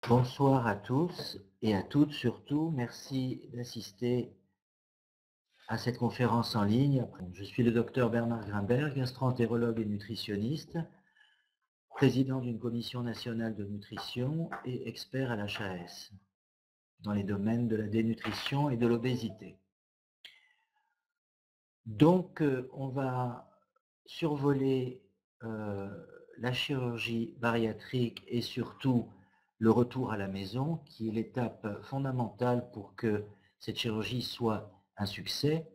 Bonsoir à tous et à toutes surtout. Merci d'assister à cette conférence en ligne. Je suis le docteur Bernard Grimbert, gastro-entérologue et nutritionniste, président d'une commission nationale de nutrition et expert à l'HAS dans les domaines de la dénutrition et de l'obésité. Donc, on va survoler la chirurgie bariatrique et surtout le retour à la maison, qui est l'étape fondamentale pour que cette chirurgie soit un succès.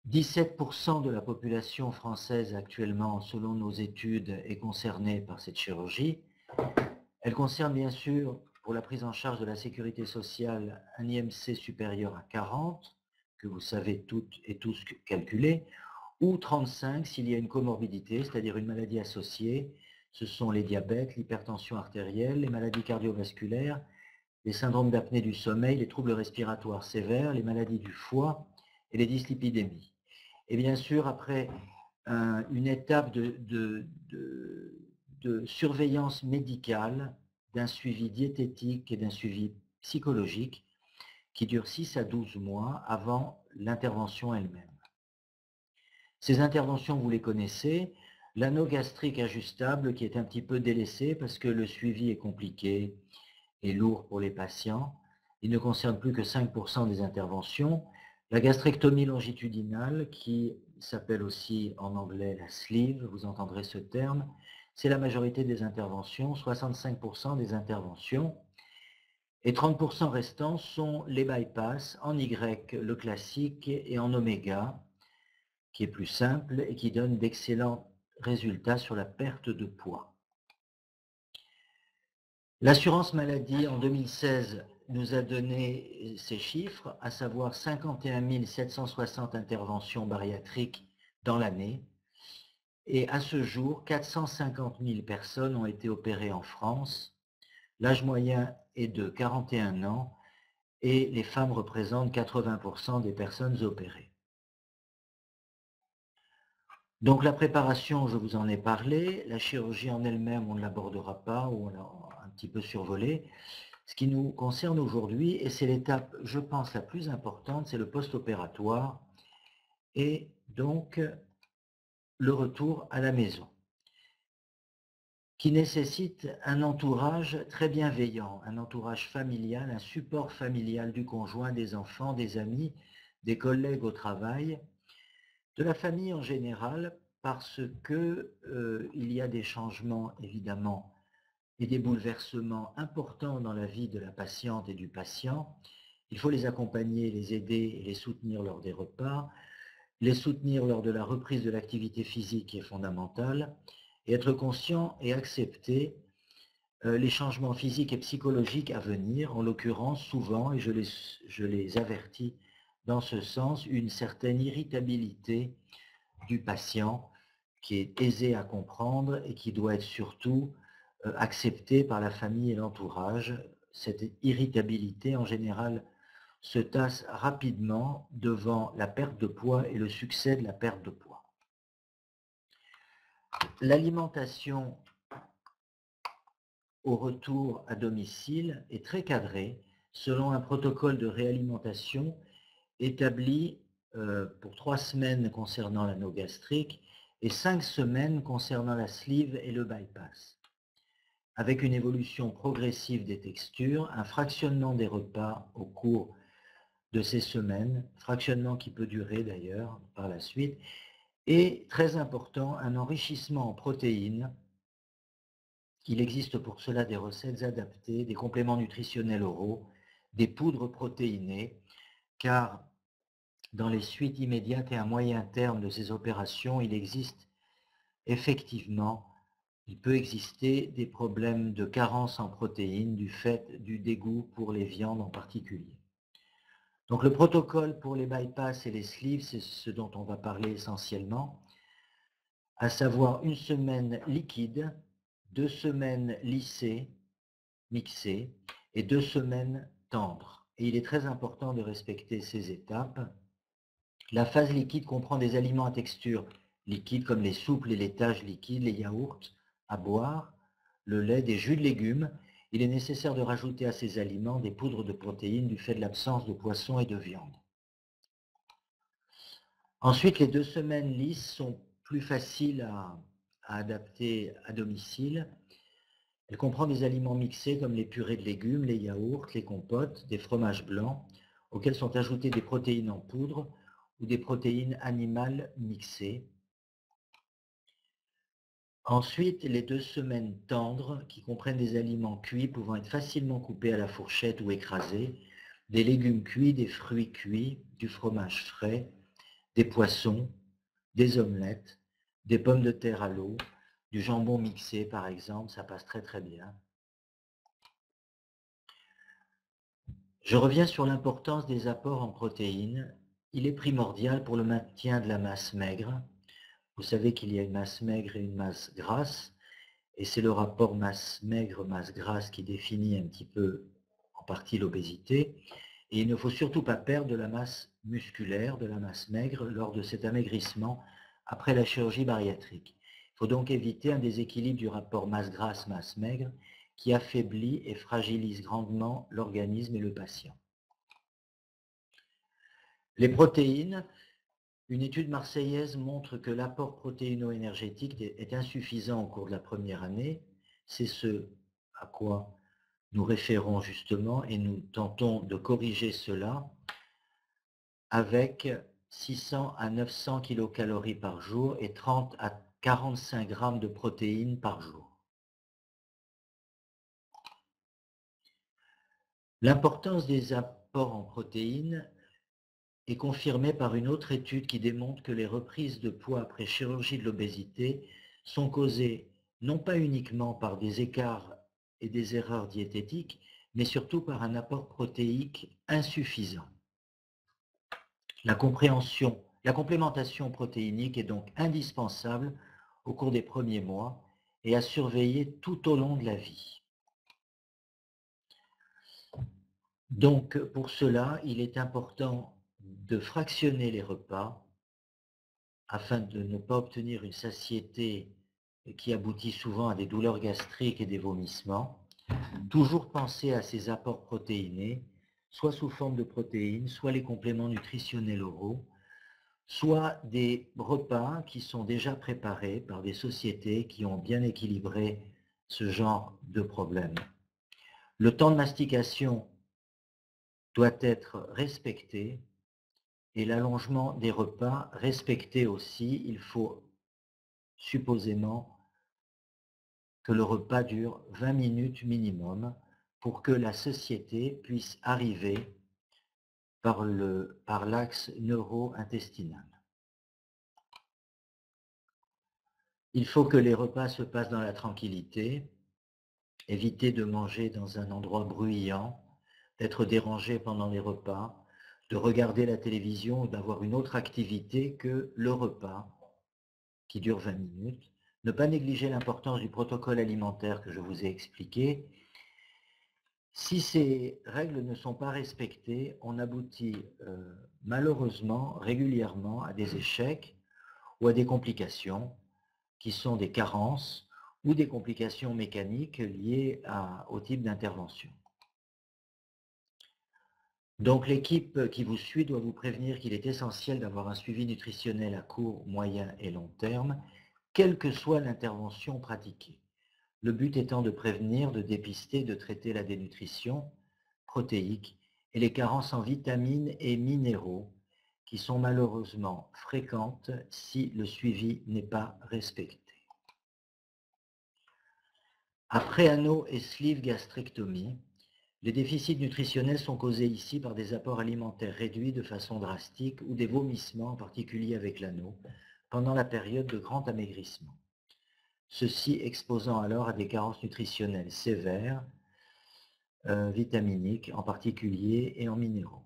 17% de la population française actuellement, selon nos études, est concernée par cette chirurgie. Elle concerne bien sûr, pour la prise en charge de la sécurité sociale, un IMC supérieur à 40, que vous savez toutes et tous calculer, ou 35 s'il y a une comorbidité, c'est-à-dire une maladie associée. Ce sont les diabètes, l'hypertension artérielle, les maladies cardiovasculaires, les syndromes d'apnée du sommeil, les troubles respiratoires sévères, les maladies du foie et les dyslipidémies. Et bien sûr, après une étape de surveillance médicale, d'un suivi diététique et d'un suivi psychologique qui dure 6 à 12 mois avant l'intervention elle-même. Ces interventions, vous les connaissez. L'anneau gastrique ajustable qui est un petit peu délaissé parce que le suivi est compliqué et lourd pour les patients. Il ne concerne plus que 5% des interventions. La gastrectomie longitudinale, qui s'appelle aussi en anglais la sleeve, vous entendrez ce terme, c'est la majorité des interventions, 65% des interventions. Et 30% restants sont les bypass en Y, le classique, et en oméga, qui est plus simple et qui donne d'excellents résultats sur la perte de poids. L'assurance maladie en 2016 nous a donné ces chiffres, à savoir 51 760 interventions bariatriques dans l'année. Et à ce jour, 450 000 personnes ont été opérées en France. L'âge moyen est de 41 ans et les femmes représentent 80% des personnes opérées. Donc la préparation, je vous en ai parlé. La chirurgie en elle-même, on ne l'abordera pas ou on l'a un petit peu survolé. Ce qui nous concerne aujourd'hui, et c'est l'étape, je pense, la plus importante, c'est le post-opératoire et donc le retour à la maison, qui nécessite un entourage très bienveillant, un entourage familial, un support familial du conjoint, des enfants, des amis, des collègues au travail, de la famille en général, parce que il y a des changements évidemment et des bouleversements importants dans la vie de la patiente et du patient. Il faut les accompagner, les aider et les soutenir lors des repas, les soutenir lors de la reprise de l'activité physique qui est fondamentale, et être conscient et accepter les changements physiques et psychologiques à venir, en l'occurrence souvent, et je les avertis dans ce sens, une certaine irritabilité du patient qui est aisée à comprendre et qui doit être surtout acceptée par la famille et l'entourage. Cette irritabilité, en général, se tasse rapidement devant la perte de poids et le succès de la perte de poids. L'alimentation au retour à domicile est très cadrée selon un protocole de réalimentation établi pour 3 semaines concernant l'anneau gastrique et 5 semaines concernant la sleeve et le bypass, avec une évolution progressive des textures, un fractionnement des repas au cours de ces semaines, fractionnement qui peut durer d'ailleurs par la suite, et très important, un enrichissement en protéines. Il existe pour cela des recettes adaptées, des compléments nutritionnels oraux, des poudres protéinées, car dans les suites immédiates et à moyen terme de ces opérations, il existe effectivement, il peut exister des problèmes de carence en protéines du fait du dégoût pour les viandes en particulier. Donc le protocole pour les bypass et les sleeves, c'est ce dont on va parler essentiellement, à savoir une semaine liquide, 2 semaines lissées, mixées, et 2 semaines tendres. Et il est très important de respecter ces étapes. La phase liquide comprend des aliments à texture liquide comme les soupes, les laitages liquides, les yaourts à boire, le lait, des jus de légumes il est nécessaire de rajouter à ces aliments des poudres de protéines du fait de l'absence de poisson et de viande. Ensuite, les 2 semaines lisses sont plus faciles à adapter à domicile. Elle comprend des aliments mixés comme les purées de légumes, les yaourts, les compotes, des fromages blancs, auxquels sont ajoutées des protéines en poudre ou des protéines animales mixées. Ensuite, les 2 semaines tendres, qui comprennent des aliments cuits pouvant être facilement coupés à la fourchette ou écrasés, des légumes cuits, des fruits cuits, du fromage frais, des poissons, des omelettes, des pommes de terre à l'eau, du jambon mixé par exemple, ça passe très très bien. Je reviens sur l'importance des apports en protéines. Il est primordial pour le maintien de la masse maigre. Vous savez qu'il y a une masse maigre et une masse grasse, et c'est le rapport masse maigre, masse grasse qui définit un petit peu en partie l'obésité. Et il ne faut surtout pas perdre de la masse musculaire, de la masse maigre lors de cet amaigrissement après la chirurgie bariatrique. Il faut donc éviter un déséquilibre du rapport masse grasse, masse maigre qui affaiblit et fragilise grandement l'organisme et le patient. Les protéines, une étude marseillaise montre que l'apport protéino-énergétique est insuffisant au cours de la première année. C'est ce à quoi nous référons justement et nous tentons de corriger cela avec 600 à 900 kilocalories par jour et 30 à 45 grammes de protéines par jour. L'importance des apports en protéines est confirmée par une autre étude qui démontre que les reprises de poids après chirurgie de l'obésité sont causées non pas uniquement par des écarts et des erreurs diététiques, mais surtout par un apport protéique insuffisant. La complémentation protéinique est donc indispensable au cours des premiers mois et à surveiller tout au long de la vie. Donc, pour cela, il est important de fractionner les repas afin de ne pas obtenir une satiété qui aboutit souvent à des douleurs gastriques et des vomissements. Toujours penser à ces apports protéinés, soit sous forme de protéines, soit les compléments nutritionnels oraux, soit des repas qui sont déjà préparés par des sociétés qui ont bien équilibré ce genre de problème. Le temps de mastication doit être respecté et l'allongement des repas respecté aussi. Il faut supposément que le repas dure 20 minutes minimum pour que la satiété puisse arriver par l'axe neuro-intestinal. Il faut que les repas se passent dans la tranquillité, éviter de manger dans un endroit bruyant, d'être dérangé pendant les repas, de regarder la télévision ou d'avoir une autre activité que le repas qui dure 20 minutes. Ne pas négliger l'importance du protocole alimentaire que je vous ai expliqué. Si ces règles ne sont pas respectées, on aboutit malheureusement régulièrement à des échecs ou à des complications qui sont des carences ou des complications mécaniques liées au type d'intervention. Donc l'équipe qui vous suit doit vous prévenir qu'il est essentiel d'avoir un suivi nutritionnel à court, moyen et long terme, quelle que soit l'intervention pratiquée. Le but étant de prévenir, de dépister, de traiter la dénutrition protéique et les carences en vitamines et minéraux qui sont malheureusement fréquentes si le suivi n'est pas respecté. Après anneau et sleeve gastrectomie, les déficits nutritionnels sont causés ici par des apports alimentaires réduits de façon drastique ou des vomissements, en particulier avec l'anneau, pendant la période de grand amaigrissement. Ceci exposant alors à des carences nutritionnelles sévères, vitaminiques en particulier et en minéraux.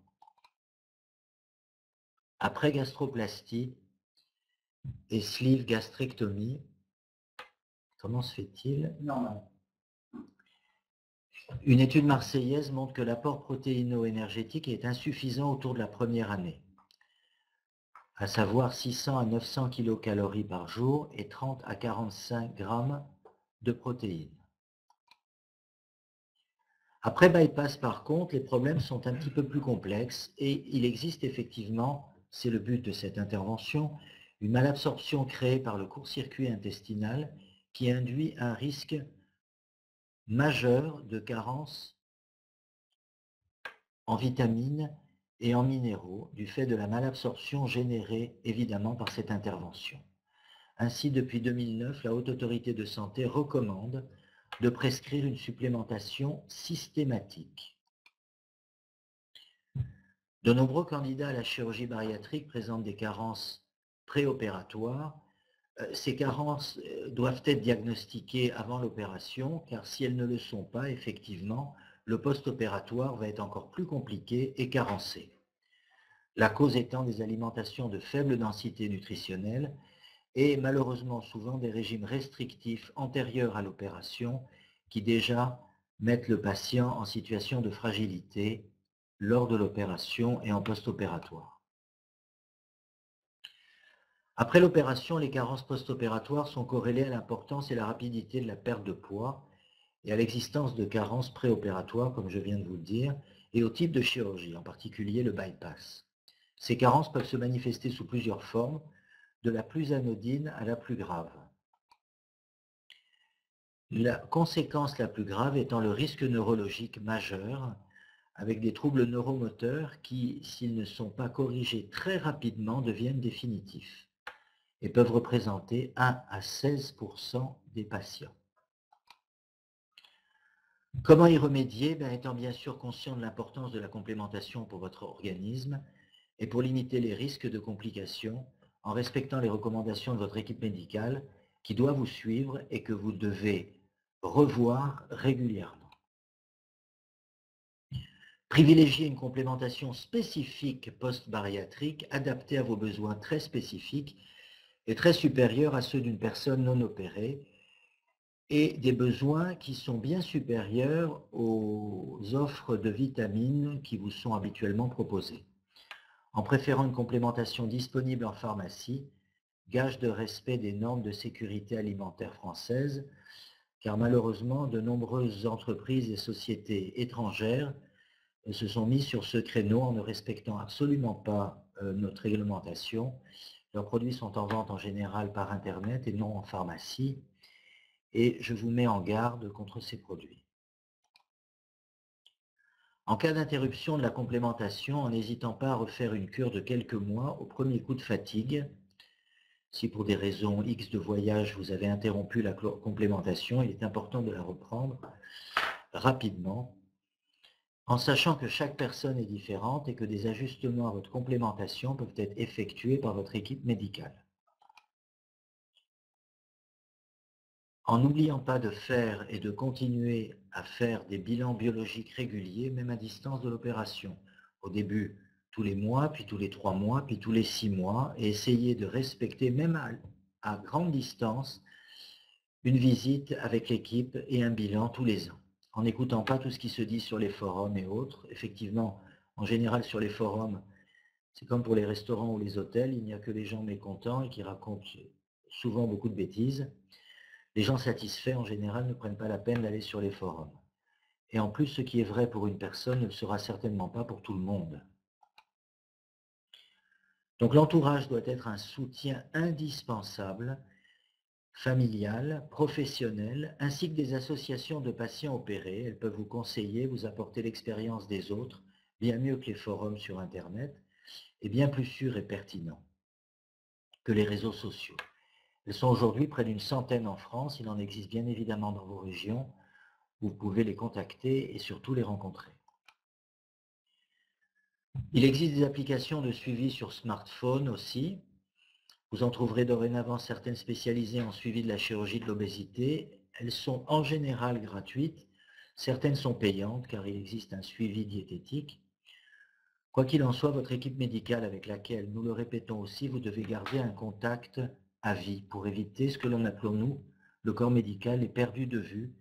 Après gastroplastie et sleeve gastrectomie, comment se fait-il? Normal. Une étude marseillaise montre que l'apport protéino-énergétique est insuffisant autour de la première année, à savoir 600 à 900 kilocalories par jour et 30 à 45 grammes de protéines. Après bypass, par contre, les problèmes sont un petit peu plus complexes et il existe effectivement, c'est le but de cette intervention, une malabsorption créée par le court-circuit intestinal qui induit un risque majeur de carence en vitamines et en minéraux du fait de la malabsorption générée évidemment par cette intervention. Ainsi, depuis 2009, la Haute Autorité de Santé recommande de prescrire une supplémentation systématique. De nombreux candidats à la chirurgie bariatrique présentent des carences préopératoires. Ces carences doivent être diagnostiquées avant l'opération, car si elles ne le sont pas, effectivement, le post-opératoire va être encore plus compliqué et carencé. La cause étant des alimentations de faible densité nutritionnelle et malheureusement souvent des régimes restrictifs antérieurs à l'opération qui déjà mettent le patient en situation de fragilité lors de l'opération et en post-opératoire. Après l'opération, les carences post-opératoires sont corrélées à l'importance et la rapidité de la perte de poids et à l'existence de carences préopératoires, comme je viens de vous le dire, et au type de chirurgie, en particulier le bypass. Ces carences peuvent se manifester sous plusieurs formes, de la plus anodine à la plus grave. La conséquence la plus grave étant le risque neurologique majeur, avec des troubles neuromoteurs qui, s'ils ne sont pas corrigés très rapidement, deviennent définitifs et peuvent représenter 1 à 16% des patients. Comment y remédier? Étant bien sûr conscient de l'importance de la complémentation pour votre organisme et pour limiter les risques de complications en respectant les recommandations de votre équipe médicale qui doit vous suivre et que vous devez revoir régulièrement. Privilégiez une complémentation spécifique post-bariatrique adaptée à vos besoins très spécifiques et très supérieurs à ceux d'une personne non opérée et des besoins qui sont bien supérieurs aux offres de vitamines qui vous sont habituellement proposées. En préférant une complémentation disponible en pharmacie, gage de respect des normes de sécurité alimentaire françaises, car malheureusement, de nombreuses entreprises et sociétés étrangères se sont mis sur ce créneau en ne respectant absolument pas notre réglementation. Leurs produits sont en vente en général par Internet et non en pharmacie, et je vous mets en garde contre ces produits. En cas d'interruption de la complémentation, en n'hésitant pas à refaire une cure de quelques mois au premier coup de fatigue, si pour des raisons X de voyage vous avez interrompu la complémentation, il est important de la reprendre rapidement, en sachant que chaque personne est différente et que des ajustements à votre complémentation peuvent être effectués par votre équipe médicale. En n'oubliant pas de faire et de continuer à faire des bilans biologiques réguliers, même à distance de l'opération. Au début, tous les mois, puis tous les 3 mois, puis tous les 6 mois, et essayez de respecter, même à grande distance, une visite avec l'équipe et un bilan tous les ans. En n'écoutant pas tout ce qui se dit sur les forums et autres, effectivement, en général sur les forums, c'est comme pour les restaurants ou les hôtels, il n'y a que les gens mécontents et qui racontent souvent beaucoup de bêtises. Les gens satisfaits, en général, ne prennent pas la peine d'aller sur les forums. Et en plus, ce qui est vrai pour une personne ne le sera certainement pas pour tout le monde. Donc l'entourage doit être un soutien indispensable, familial, professionnel, ainsi que des associations de patients opérés. Elles peuvent vous conseiller, vous apporter l'expérience des autres, bien mieux que les forums sur Internet, et bien plus sûrs et pertinents que les réseaux sociaux. Elles sont aujourd'hui près d'une centaine en France, il en existe bien évidemment dans vos régions. Vous pouvez les contacter et surtout les rencontrer. Il existe des applications de suivi sur smartphone aussi. Vous en trouverez dorénavant certaines spécialisées en suivi de la chirurgie de l'obésité. Elles sont en général gratuites. Certaines sont payantes car il existe un suivi diététique. Quoi qu'il en soit, votre équipe médicale avec laquelle, nous le répétons aussi, vous devez garder un contact à vie pour éviter ce que l'on appelons, nous, le corps médical, les perdus de vue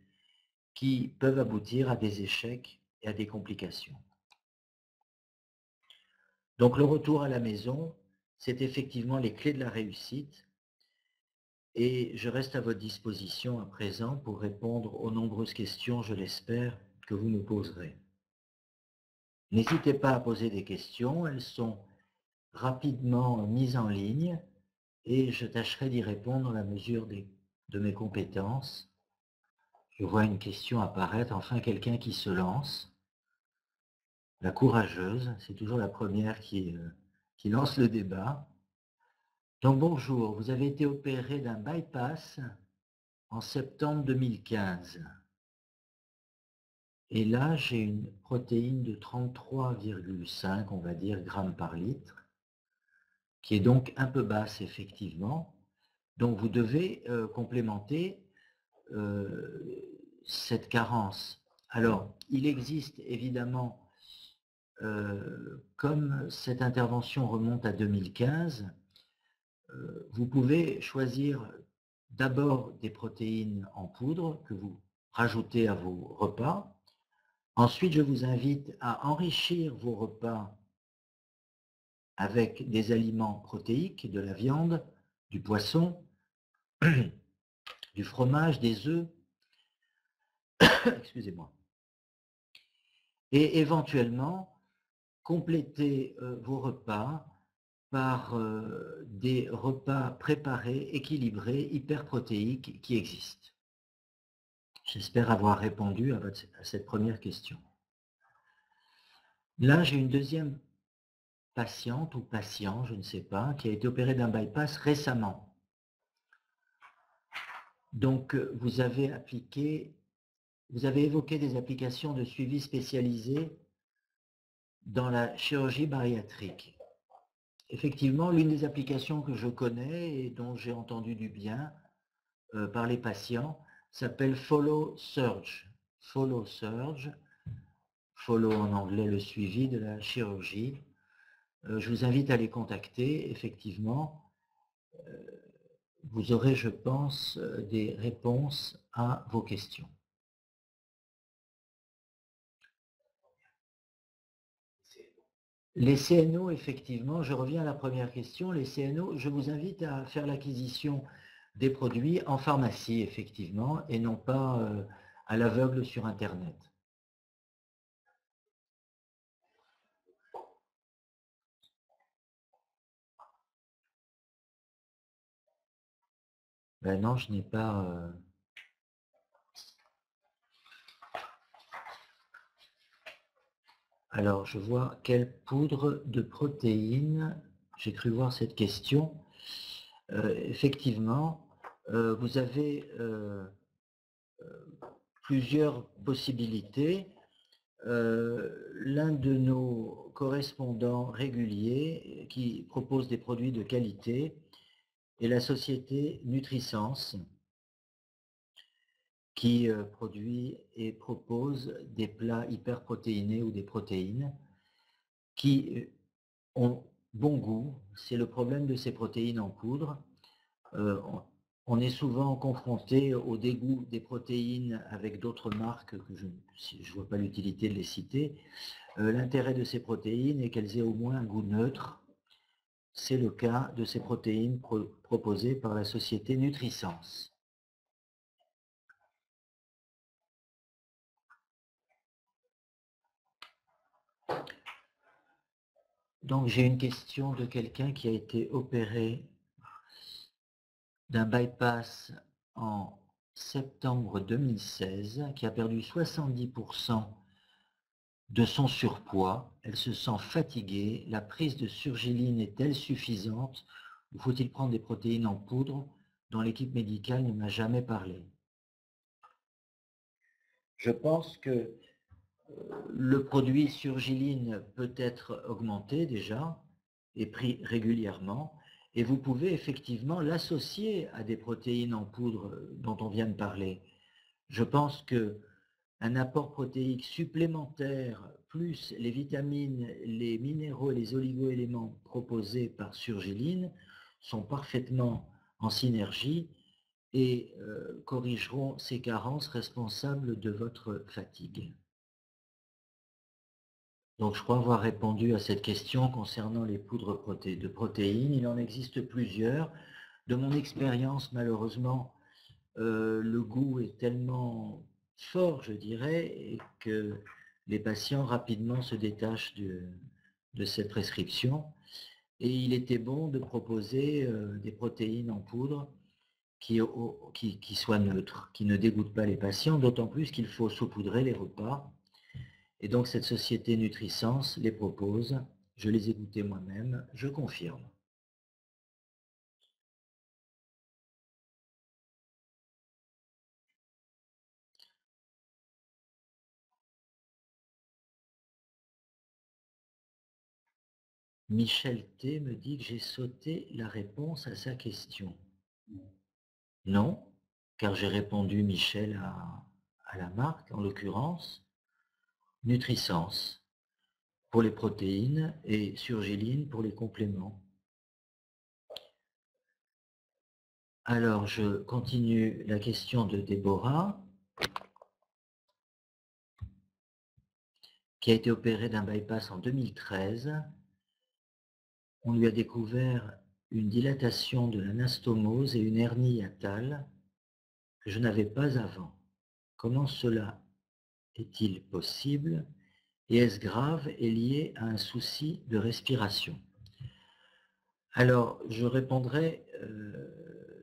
qui peuvent aboutir à des échecs et à des complications. Donc le retour à la maison, c'est effectivement les clés de la réussite et je reste à votre disposition à présent pour répondre aux nombreuses questions, je l'espère, que que vous nous poserez. N'hésitez pas à poser des questions, elles sont rapidement mises en ligne et je tâcherai d'y répondre à la mesure de mes compétences. Je vois une question apparaître, enfin quelqu'un qui se lance. La courageuse, c'est toujours la première qui lance le débat. Donc bonjour, vous avez été opéré d'un bypass en septembre 2015. Et là, j'ai une protéine de 33,5, on va dire, grammes par litre, qui est donc un peu basse, effectivement. Donc vous devez complémenter cette carence. Alors, il existe évidemment, comme cette intervention remonte à 2015, vous pouvez choisir d'abord des protéines en poudre que vous rajoutez à vos repas. Ensuite, je vous invite à enrichir vos repas avec des aliments protéiques, de la viande, du poisson, du fromage, des œufs, excusez-moi. Et éventuellement, compléter vos repas par des repas préparés, équilibrés, hyperprotéiques qui existent. J'espère avoir répondu à cette première question. Là, j'ai une deuxième patiente ou patient, je ne sais pas, qui a été opérée d'un bypass récemment. Donc, vous avez évoqué des applications de suivi spécialisées dans la chirurgie bariatrique. Effectivement, l'une des applications que je connais et dont j'ai entendu du bien par les patients s'appelle Follow Surge. Follow Surge, follow en anglais le suivi de la chirurgie. Je vous invite à les contacter, effectivement. Vous aurez, je pense, des réponses à vos questions. Les CNO, effectivement, je reviens à la première question. Les CNO, je vous invite à faire l'acquisition des produits en pharmacie, effectivement, et non pas à l'aveugle sur Internet. Ben non, je n'ai pas... Alors, je vois quelle poudre de protéines. J'ai cru voir cette question. Effectivement, vous avez plusieurs possibilités. L'un de nos correspondants réguliers qui propose des produits de qualité est la société Nutrisense, qui produit et propose des plats hyperprotéinés ou des protéines qui ont bon goût. C'est le problème de ces protéines en poudre. On est souvent confronté au dégoût des protéines avec d'autres marques que je ne vois pas l'utilité de les citer. L'intérêt de ces protéines est qu'elles aient au moins un goût neutre. C'est le cas de ces protéines proposées par la société Nutrisense. Donc j'ai une question de quelqu'un qui a été opéré d'un bypass en septembre 2016, qui a perdu 70% de son surpoids. Elle se sent fatiguée. La prise de surgiline est-elle suffisante ou faut-il prendre des protéines en poudre dont l'équipe médicale ne m'a jamais parlé? Je pense que le produit surgiline peut être augmenté déjà et pris régulièrement, et vous pouvez effectivement l'associer à des protéines en poudre dont on vient de parler. Je pense que un apport protéique supplémentaire, plus les vitamines, les minéraux et les oligo-éléments proposés par surgiline sont parfaitement en synergie et corrigeront ces carences responsables de votre fatigue. Donc je crois avoir répondu à cette question concernant les poudres de protéines. Il en existe plusieurs. De mon expérience, malheureusement, le goût est tellement fort, je dirais, et que les patients rapidement se détachent de cette prescription. Et il était bon de proposer des protéines en poudre qui soient neutres, qui ne dégoûtent pas les patients, d'autant plus qu'il faut saupoudrer les repas. Et donc cette société Nutrisens les propose, je les ai goûtés moi-même, je confirme. Michel T me dit que j'ai sauté la réponse à sa question. Non, car j'ai répondu Michel à la marque, en l'occurrence, Nutrisens pour les protéines et Surgiline pour les compléments. Alors, je continue la question de Déborah, qui a été opérée d'un bypass en 2013. On lui a découvert une dilatation de l'anastomose et une hernie hiatale que je n'avais pas avant. Comment cela est-il possible et est-ce grave et lié à un souci de respiration? Alors, je répondrai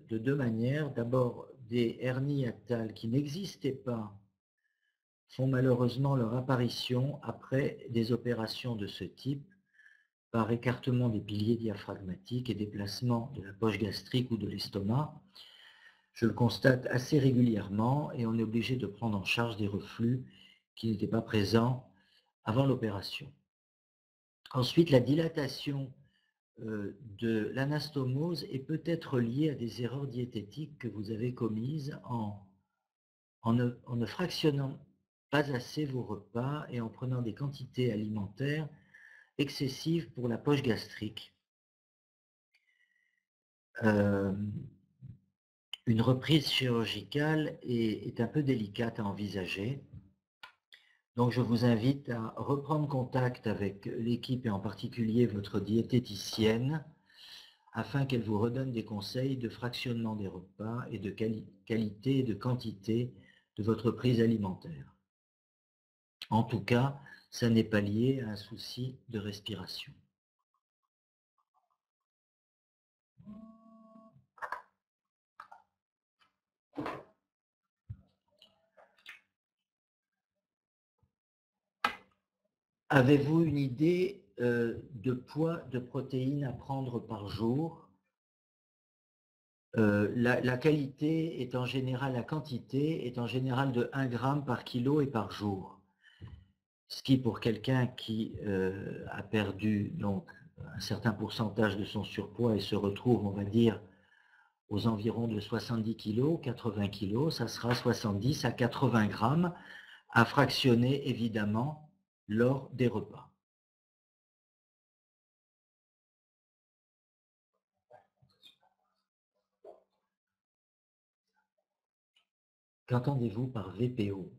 de deux manières. D'abord, des hernies hiatales qui n'existaient pas font malheureusement leur apparition après des opérations de ce type par écartement des piliers diaphragmatiques et déplacement de la poche gastrique ou de l'estomac. Je le constate assez régulièrement et on est obligé de prendre en charge des reflux qui n'étaient pas présents avant l'opération. Ensuite, la dilatation de l'anastomose est peut-être liée à des erreurs diététiques que vous avez commises en ne fractionnant pas assez vos repas et en prenant des quantités alimentaires excessives pour la poche gastrique. Une reprise chirurgicale est un peu délicate à envisager. Donc je vous invite à reprendre contact avec l'équipe et en particulier votre diététicienne afin qu'elle vous redonne des conseils de fractionnement des repas et de qualité et de quantité de votre prise alimentaire. En tout cas, ça n'est pas lié à un souci de respiration. Avez-vous une idée de poids de protéines à prendre par jour? La qualité est en général, la quantité est en général de 1 gramme par kilo et par jour. Ce qui, pour quelqu'un qui a perdu donc un certain pourcentage de son surpoids et se retrouve, on va dire, aux environs de 70 kg, 80 kg, ça sera 70 à 80 grammes à fractionner évidemment lors des repas. Qu'entendez-vous par VPO?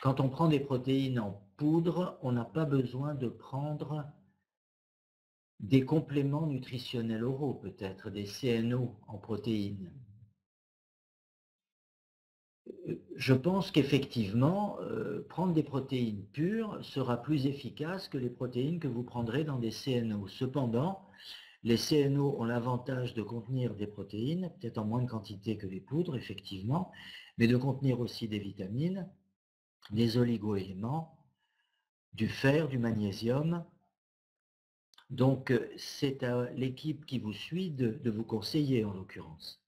Quand on prend des protéines en poudre, on n'a pas besoin de prendre des compléments nutritionnels oraux, peut-être des CNO en protéines. Je pense qu'effectivement, prendre des protéines pures sera plus efficace que les protéines que vous prendrez dans des CNO. Cependant, les CNO ont l'avantage de contenir des protéines, peut-être en moindre quantité que les poudres, effectivement, mais de contenir aussi des vitamines, des oligo-éléments, du fer, du magnésium. Donc, c'est à l'équipe qui vous suit de vous conseiller, en l'occurrence.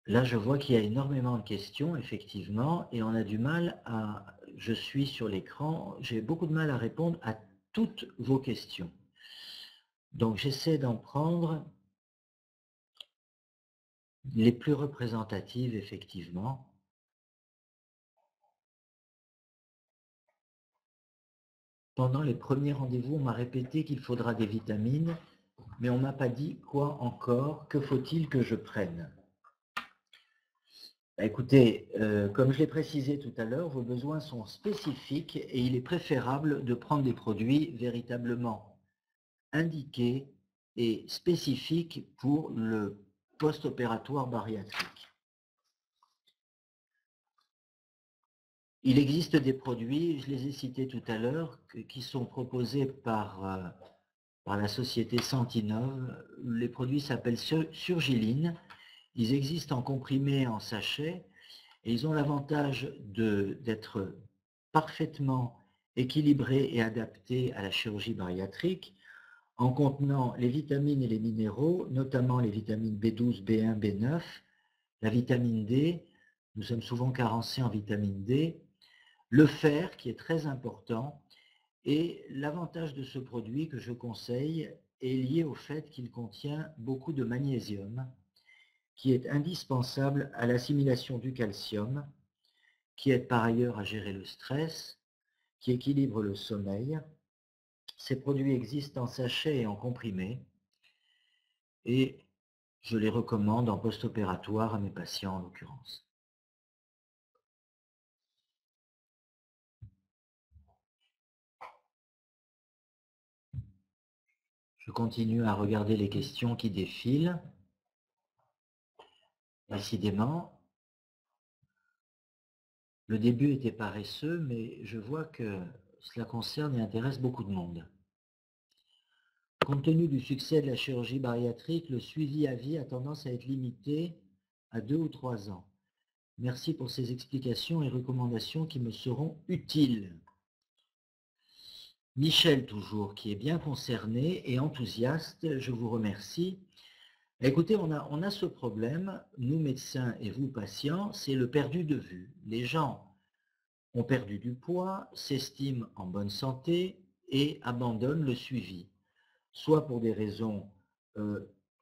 Là, je vois qu'il y a énormément de questions, effectivement, et on a du mal à... Je suis sur l'écran, j'ai beaucoup de mal à répondre à toutes vos questions. Donc, j'essaie d'en prendre les plus représentatives, effectivement. Pendant les premiers rendez-vous, on m'a répété qu'il faudra des vitamines, mais on ne m'a pas dit quoi encore, que faut-il que je prenne? Écoutez, comme je l'ai précisé tout à l'heure, vos besoins sont spécifiques et il est préférable de prendre des produits véritablement indiqués et spécifiques pour le post-opératoire bariatrique. Il existe des produits, je les ai cités tout à l'heure, qui sont proposés par la société Sentinov. Les produits s'appellent Surgiline. Ils existent en comprimé, en sachet, et ils ont l'avantage d'être parfaitement équilibrés et adaptés à la chirurgie bariatrique, en contenant les vitamines et les minéraux, notamment les vitamines B12, B1, B9, la vitamine D, nous sommes souvent carencés en vitamine D, le fer qui est très important, et l'avantage de ce produit que je conseille est lié au fait qu'il contient beaucoup de magnésium, qui est indispensable à l'assimilation du calcium, qui aide par ailleurs à gérer le stress, qui équilibre le sommeil. Ces produits existent en sachet et en comprimé, et je les recommande en post-opératoire à mes patients en l'occurrence. Je continue à regarder les questions qui défilent. Décidément, le début était paresseux, mais je vois que cela concerne et intéresse beaucoup de monde. Compte tenu du succès de la chirurgie bariatrique, le suivi à vie a tendance à être limité à 2 ou 3 ans. Merci pour ces explications et recommandations qui me seront utiles. Michel, toujours, qui est bien concerné et enthousiaste, je vous remercie. Écoutez, on a ce problème, nous médecins et vous patients, c'est le perdu de vue. Les gens ont perdu du poids, s'estiment en bonne santé et abandonnent le suivi, soit pour des raisons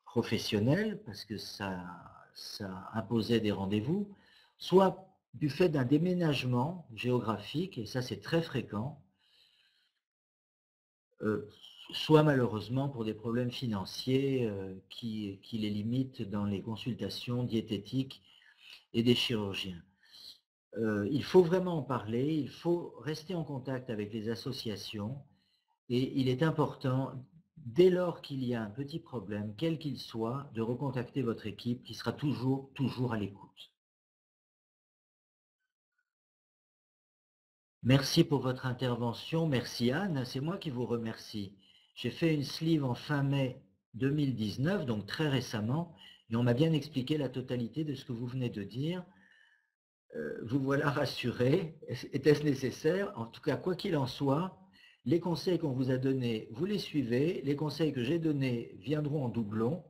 professionnelles, parce que ça imposait des rendez-vous, soit du fait d'un déménagement géographique, et ça c'est très fréquent, soit malheureusement pour des problèmes financiers qui les limitent dans les consultations diététiques et des chirurgiens. Il faut vraiment en parler, il faut rester en contact avec les associations et il est important, dès lors qu'il y a un petit problème, quel qu'il soit, de recontacter votre équipe qui sera toujours à l'écoute. Merci pour votre intervention, merci Anne, c'est moi qui vous remercie. J'ai fait une sleeve en fin mai 2019, donc très récemment, et on m'a bien expliqué la totalité de ce que vous venez de dire. Vous voilà rassuré. Était-ce nécessaire? En tout cas, quoi qu'il en soit, les conseils qu'on vous a donnés, vous les suivez. Les conseils que j'ai donnés viendront en doublon.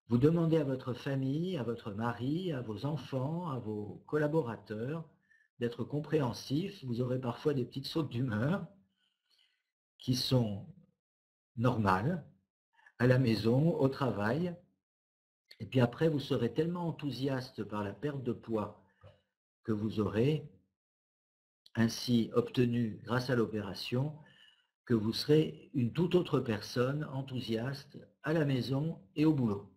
Vous demandez à votre famille, à votre mari, à vos enfants, à vos collaborateurs d'être compréhensifs. Vous aurez parfois des petites sautes d'humeur qui sont normales, à la maison, au travail. Et puis après, vous serez tellement enthousiaste par la perte de poids que vous aurez ainsi obtenu grâce à l'opération, que vous serez une toute autre personne enthousiaste à la maison et au boulot.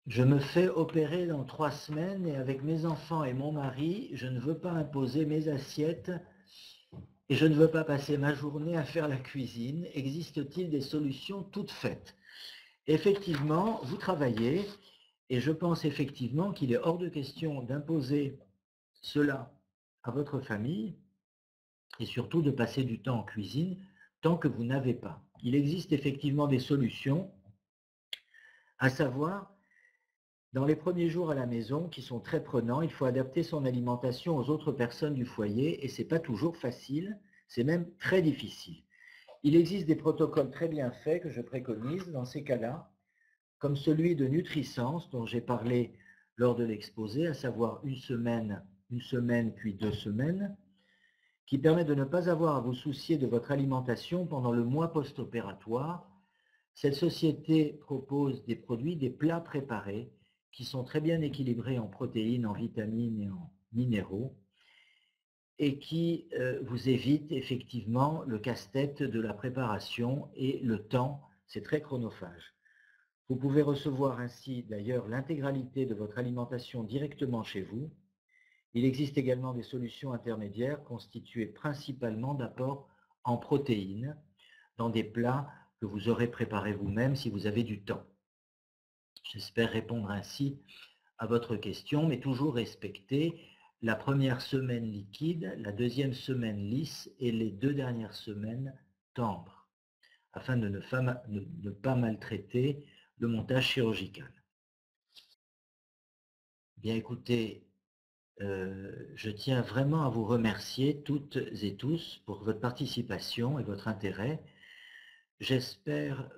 Je me fais opérer dans 3 semaines et avec mes enfants et mon mari, je ne veux pas imposer mes assiettes et je ne veux pas passer ma journée à faire la cuisine. Existe-t-il des solutions toutes faites? Effectivement, vous travaillez et je pense effectivement qu'il est hors de question d'imposer cela à votre famille et surtout de passer du temps en cuisine tant que vous n'avez pas. Il existe effectivement des solutions, à savoir, dans les premiers jours à la maison qui sont très prenants, il faut adapter son alimentation aux autres personnes du foyer et ce n'est pas toujours facile, c'est même très difficile. Il existe des protocoles très bien faits que je préconise dans ces cas-là, comme celui de Nutrisens dont j'ai parlé lors de l'exposé, à savoir une semaine puis 2 semaines, qui permet de ne pas avoir à vous soucier de votre alimentation pendant le mois post-opératoire. Cette société propose des produits, des plats préparés, qui sont très bien équilibrés en protéines, en vitamines et en minéraux, et qui vous évitent effectivement le casse-tête de la préparation et le temps, c'est très chronophage. Vous pouvez recevoir ainsi d'ailleurs l'intégralité de votre alimentation directement chez vous. Il existe également des solutions intermédiaires constituées principalement d'apports en protéines dans des plats que vous aurez préparés vous-même si vous avez du temps. J'espère répondre ainsi à votre question, mais toujours respecter la première semaine liquide, la deuxième semaine lisse et les 2 dernières semaines tendres, afin de ne pas maltraiter le montage chirurgical. Bien écoutez, je tiens vraiment à vous remercier toutes et tous pour votre participation et votre intérêt. J'espère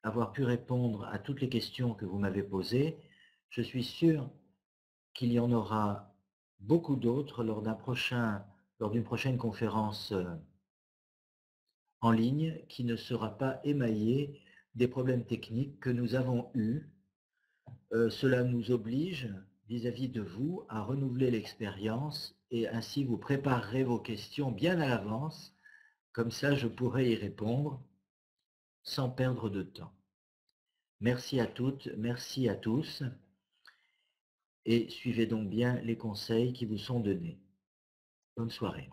avoir pu répondre à toutes les questions que vous m'avez posées. Je suis sûr qu'il y en aura beaucoup d'autres lors d'une prochaine conférence en ligne qui ne sera pas émaillée des problèmes techniques que nous avons eus. Cela nous oblige, vis-à-vis de vous, à renouveler l'expérience et ainsi vous préparerez vos questions bien à l'avance. Comme ça, je pourrai y répondre sans perdre de temps. Merci à toutes, merci à tous et suivez donc bien les conseils qui vous sont donnés. Bonne soirée.